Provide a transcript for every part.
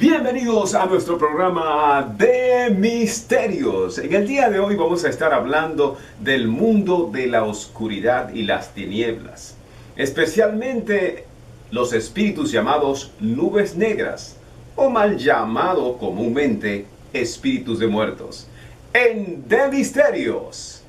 Bienvenidos a nuestro programa de misterios. En el día de hoy vamos a estar hablando del mundo de la oscuridad y las tinieblas, especialmente los espíritus llamados nubes negras, o mal llamado comúnmente espíritus de muertos. En De Misterios.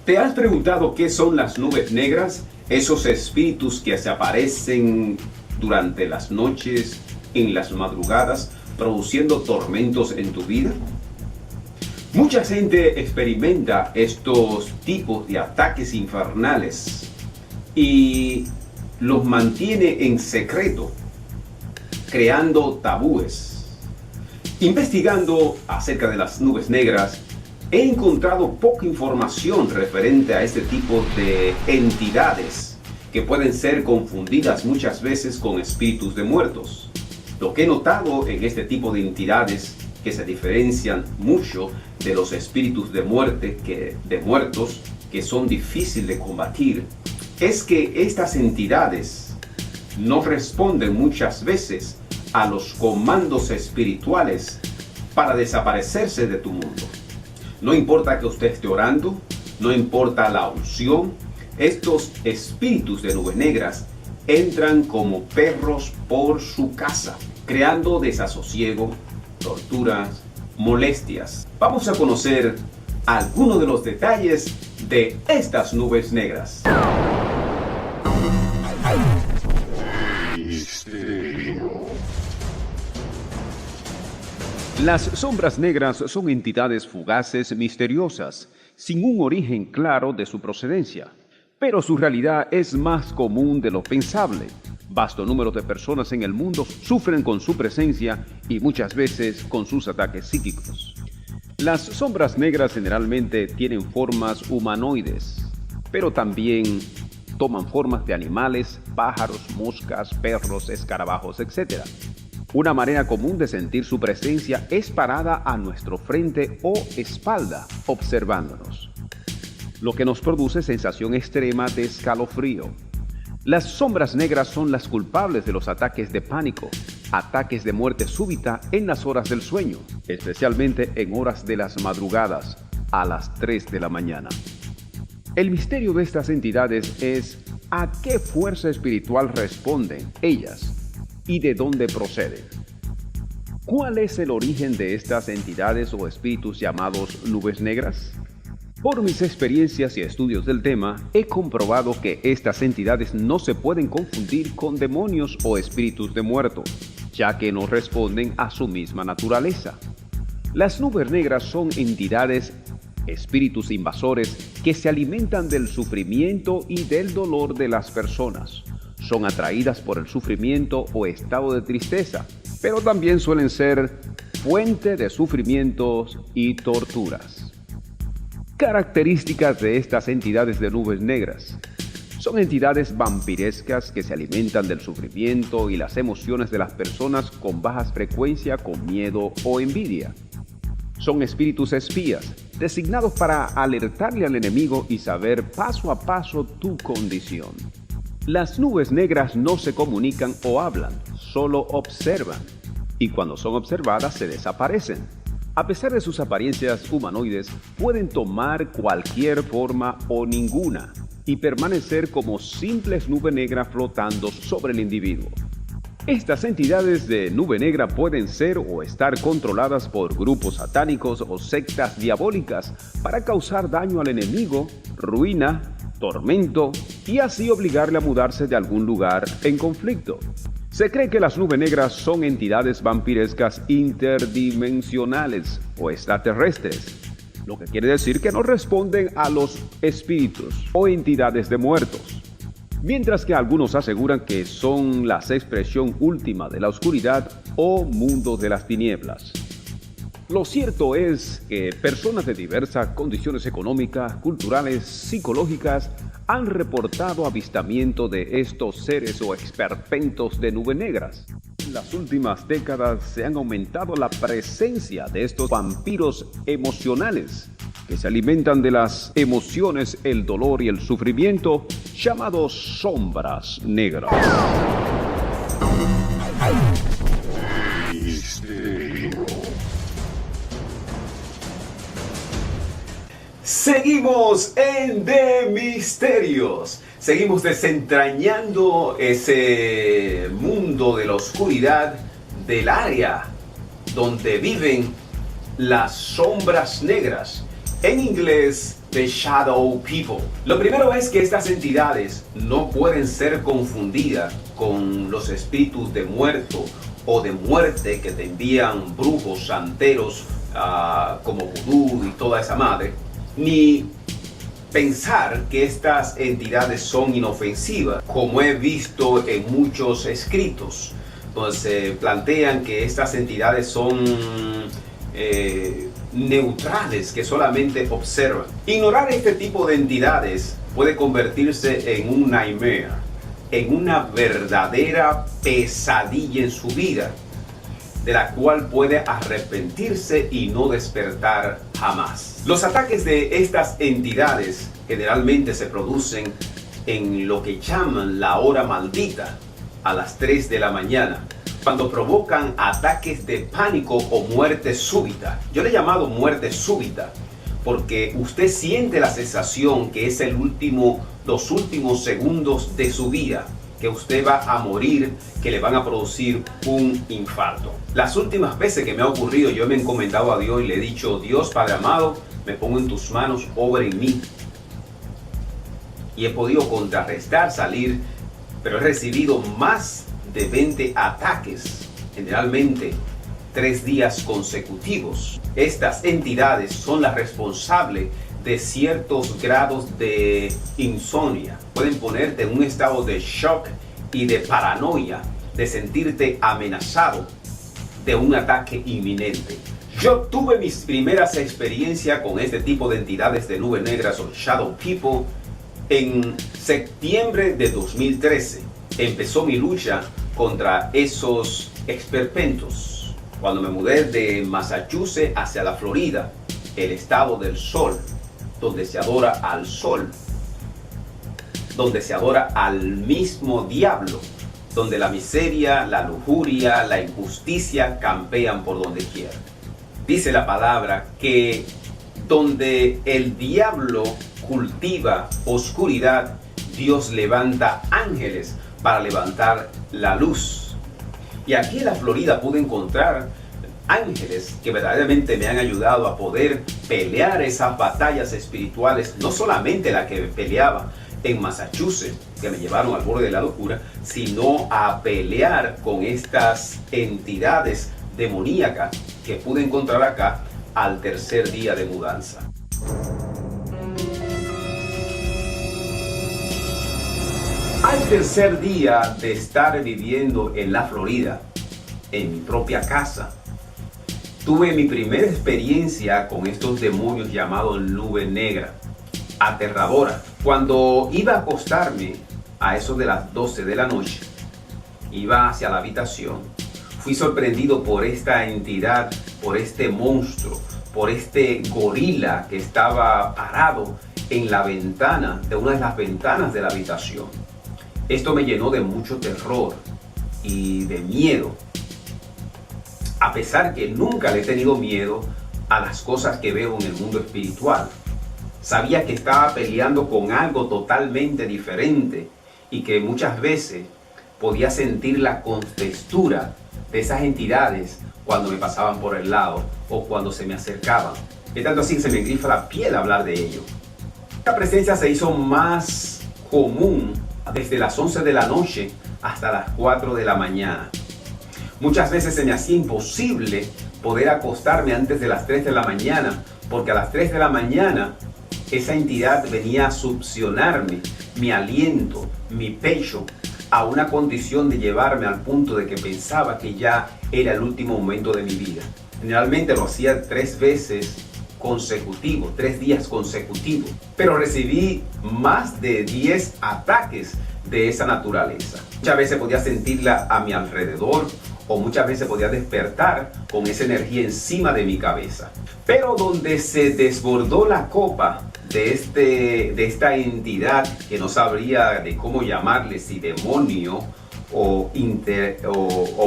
¿Te has preguntado qué son las nubes negras? Esos espíritus que se aparecen durante las noches, en las madrugadas, produciendo tormentos en tu vida. Mucha gente experimenta estos tipos de ataques infernales y los mantiene en secreto, creando tabúes. Investigando acerca de las nubes negras, he encontrado poca información referente a este tipo de entidades que pueden ser confundidas muchas veces con espíritus de muertos. Lo que he notado en este tipo de entidades que se diferencian mucho de los espíritus de muertos que son difíciles de combatir es que estas entidades no responden muchas veces a los comandos espirituales para desaparecerse de tu mundo. No importa que usted esté orando, no importa la unción, estos espíritus de nubes negras entran como perros por su casa, creando desasosiego, torturas, molestias. Vamos a conocer algunos de los detalles de estas nubes negras. Las sombras negras son entidades fugaces, misteriosas, sin un origen claro de su procedencia, pero su realidad es más común de lo pensable. Vasto número de personas en el mundo sufren con su presencia y muchas veces con sus ataques psíquicos. Las sombras negras generalmente tienen formas humanoides, pero también toman formas de animales, pájaros, moscas, perros, escarabajos, etc. Una manera común de sentir su presencia es parada a nuestro frente o espalda, observándonos, lo que nos produce sensación extrema de escalofrío. Las sombras negras son las culpables de los ataques de pánico, ataques de muerte súbita en las horas del sueño, especialmente en horas de las madrugadas, a las 3 de la mañana. El misterio de estas entidades es a qué fuerza espiritual responden ellas y de dónde proceden. ¿Cuál es el origen de estas entidades o espíritus llamados nubes negras? Por mis experiencias y estudios del tema, he comprobado que estas entidades no se pueden confundir con demonios o espíritus de muertos, ya que no responden a su misma naturaleza. Las nubes negras son entidades, espíritus invasores que se alimentan del sufrimiento y del dolor de las personas. Son atraídas por el sufrimiento o estado de tristeza, pero también suelen ser fuente de sufrimientos y torturas. Características de estas entidades de nubes negras. Son entidades vampirescas que se alimentan del sufrimiento y las emociones de las personas con bajas frecuencia, con miedo o envidia. Son espíritus espías, designados para alertarle al enemigo y saber paso a paso tu condición. Las nubes negras no se comunican o hablan, solo observan, y cuando son observadas se desaparecen. A pesar de sus apariencias humanoides, pueden tomar cualquier forma o ninguna, y permanecer como simples nubes negras flotando sobre el individuo. Estas entidades de nube negra pueden ser o estar controladas por grupos satánicos o sectas diabólicas para causar daño al enemigo, ruina, tormento y así obligarle a mudarse de algún lugar en conflicto. Se cree que las nubes negras son entidades vampirescas interdimensionales o extraterrestres, lo que quiere decir que no responden a los espíritus o entidades de muertos, mientras que algunos aseguran que son la expresión última de la oscuridad o mundo de las tinieblas. Lo cierto es que personas de diversas condiciones económicas, culturales, psicológicas han reportado avistamiento de estos seres o esperpentos de nubes negras. En las últimas décadas se han aumentado la presencia de estos vampiros emocionales que se alimentan de las emociones, el dolor y el sufrimiento, llamados sombras negras. Seguimos en De Misterios. Seguimos desentrañando ese mundo de la oscuridad del área donde viven las sombras negras. En inglés, The Shadow People. Lo primero es que estas entidades no pueden ser confundidas con los espíritus de muerto o de muerte que te envían brujos, santeros, como vudú y toda esa madre, ni pensar que estas entidades son inofensivas, como he visto en muchos escritos, donde se plantean que estas entidades son neutrales, que solamente observan. Ignorar este tipo de entidades puede convertirse en un nightmare, en una verdadera pesadilla en su vida, de la cual puede arrepentirse y no despertar jamás. Los ataques de estas entidades generalmente se producen en lo que llaman la hora maldita, a las 3 de la mañana, cuando provocan ataques de pánico o muerte súbita. Yo le he llamado muerte súbita porque usted siente la sensación que es los últimos segundos de su vida, que usted va a morir, que le van a producir un infarto. Las últimas veces que me ha ocurrido, yo me he encomendado a Dios y le he dicho: Dios Padre amado, me pongo en tus manos, obra en mí. Y he podido contrarrestar, salir, pero he recibido más de 20 ataques, generalmente 3 días consecutivos. Estas entidades son las responsables de ciertos grados de insomnia. Pueden ponerte en un estado de shock y de paranoia, de sentirte amenazado de un ataque inminente. Yo tuve mis primeras experiencias con este tipo de entidades de nubes negras o Shadow People en septiembre de 2013. Empezó mi lucha contra esos esperpentos cuando me mudé de Massachusetts hacia la Florida, el estado del sol, donde se adora al sol, donde se adora al mismo diablo, donde la miseria, la lujuria, la injusticia campean por donde quiera. Dice la palabra que donde el diablo cultiva oscuridad, Dios levanta ángeles para levantar la luz. Y aquí en la Florida pude encontrar ángeles que verdaderamente me han ayudado a poder pelear esas batallas espirituales, no solamente la que peleaba en Massachusetts, que me llevaron al borde de la locura, sino a pelear con estas entidades demoníacas que pude encontrar acá al tercer día de mudanza. Al tercer día de estar viviendo en la Florida, en mi propia casa, tuve mi primera experiencia con estos demonios llamados nube negra, aterradora. Cuando iba a acostarme a eso de las 12 de la noche, iba hacia la habitación, fui sorprendido por esta entidad, por este monstruo, por este gorila que estaba parado en la ventana, de una de las ventanas de la habitación. Esto me llenó de mucho terror y de miedo, a pesar que nunca le he tenido miedo a las cosas que veo en el mundo espiritual. Sabía que estaba peleando con algo totalmente diferente y que muchas veces podía sentir la contextura de esas entidades cuando me pasaban por el lado o cuando se me acercaban. Es tanto así que se me engrifa la piel hablar de ello. Esta presencia se hizo más común desde las 11 de la noche hasta las 4 de la mañana. Muchas veces se me hacía imposible poder acostarme antes de las 3 de la mañana, porque a las 3 de la mañana esa entidad venía a succionarme, mi aliento, mi pecho, a una condición de llevarme al punto de que pensaba que ya era el último momento de mi vida. Generalmente lo hacía 3 veces consecutivos, 3 días consecutivos, pero recibí más de 10 ataques de esa naturaleza. Muchas veces podía sentirla a mi alrededor o muchas veces podía despertar con esa energía encima de mi cabeza. Pero donde se desbordó la copa de esta entidad, que no sabría de cómo llamarle, si demonio o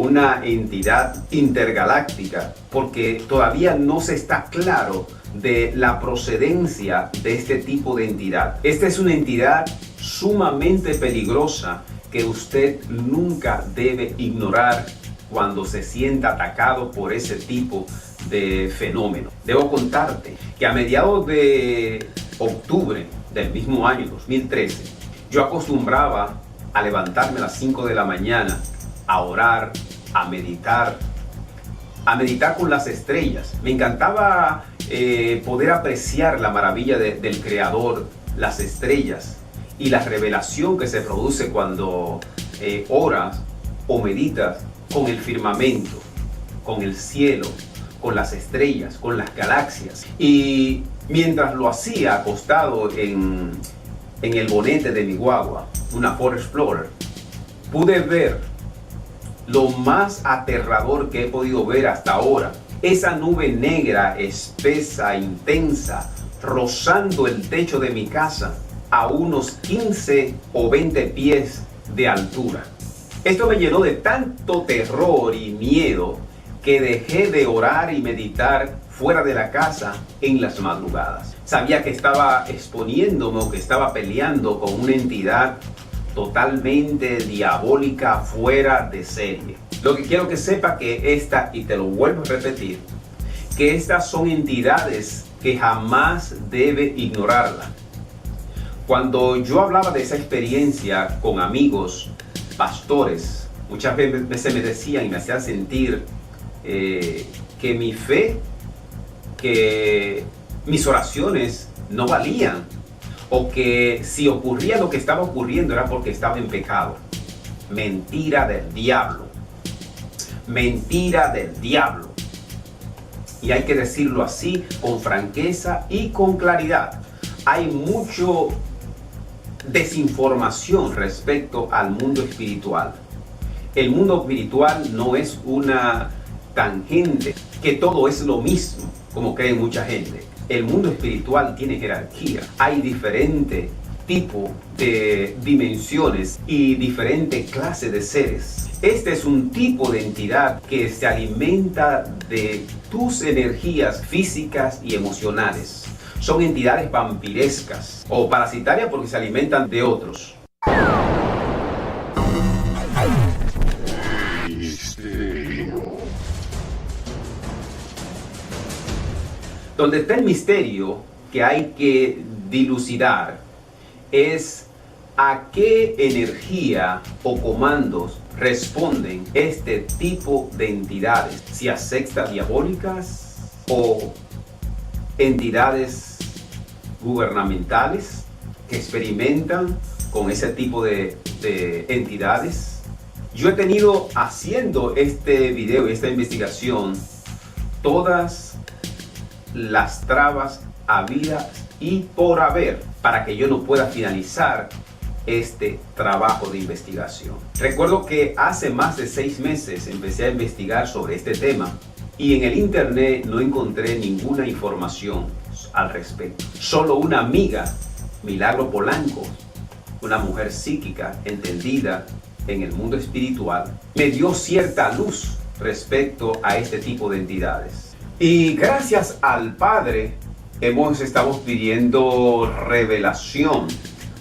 una entidad intergaláctica, porque todavía no se está claro de la procedencia de este tipo de entidad. Esta es una entidad sumamente peligrosa que usted nunca debe ignorar cuando se sienta atacado por ese tipo de fenómeno. Debo contarte que a mediados de octubre del mismo año 2013, yo acostumbraba a levantarme a las 5 de la mañana, a orar, a meditar con las estrellas. Me encantaba poder apreciar la maravilla del Creador, las estrellas y la revelación que se produce cuando oras o meditas con el firmamento, con el cielo, con las estrellas, con las galaxias. Y mientras lo hacía acostado en el bonete de mi guagua, una Ford Explorer, pude ver lo más aterrador que he podido ver hasta ahora. Esa nube negra, espesa, intensa, rozando el techo de mi casa a unos 15 o 20 pies de altura. Esto me llenó de tanto terror y miedo que dejé de orar y meditar fuera de la casa en las madrugadas. Sabía que estaba exponiéndome o que estaba peleando con una entidad totalmente diabólica, fuera de serie. Lo que quiero que sepa que esta, y te lo vuelvo a repetir, que estas son entidades que jamás debe ignorarla. Cuando yo hablaba de esa experiencia con amigos, pastores, muchas veces me decían y me hacían sentir que mi fe, que mis oraciones no valían, o que si ocurría lo que estaba ocurriendo era porque estaba en pecado. Mentira del diablo. Mentira del diablo. Y hay que decirlo así, con franqueza y con claridad. Hay mucho desinformación respecto al mundo espiritual. El mundo espiritual no es una tangente, que todo es lo mismo, como cree mucha gente. El mundo espiritual tiene jerarquía. Hay diferentes tipos de dimensiones y diferentes clases de seres. Este es un tipo de entidad que se alimenta de tus energías físicas y emocionales. Son entidades vampirescas o parasitarias porque se alimentan de otros. Donde está el misterio que hay que dilucidar es a qué energía o comandos responden este tipo de entidades, si a sectas diabólicas o entidades gubernamentales que experimentan con ese tipo de entidades. Yo he tenido haciendo este video y esta investigación todas las trabas habidas y por haber para que yo no pueda finalizar este trabajo de investigación. Recuerdo que hace más de 6 meses empecé a investigar sobre este tema y en el internet no encontré ninguna información al respecto. Solo una amiga, Milagro Polanco, una mujer psíquica entendida en el mundo espiritual, me dio cierta luz respecto a este tipo de entidades. Y gracias al Padre estamos pidiendo revelación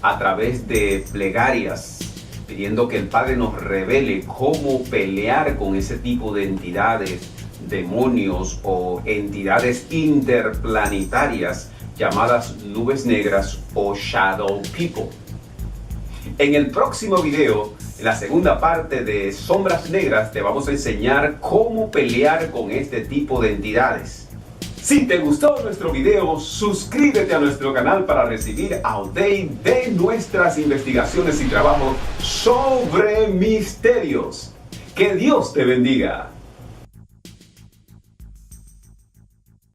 a través de plegarias, pidiendo que el Padre nos revele cómo pelear con ese tipo de entidades, demonios o entidades interplanetarias llamadas nubes negras o shadow people. En el próximo video, en la segunda parte de Sombras Negras, te vamos a enseñar cómo pelear con este tipo de entidades. Si te gustó nuestro video, suscríbete a nuestro canal para recibir update de nuestras investigaciones y trabajos sobre misterios. Que Dios te bendiga.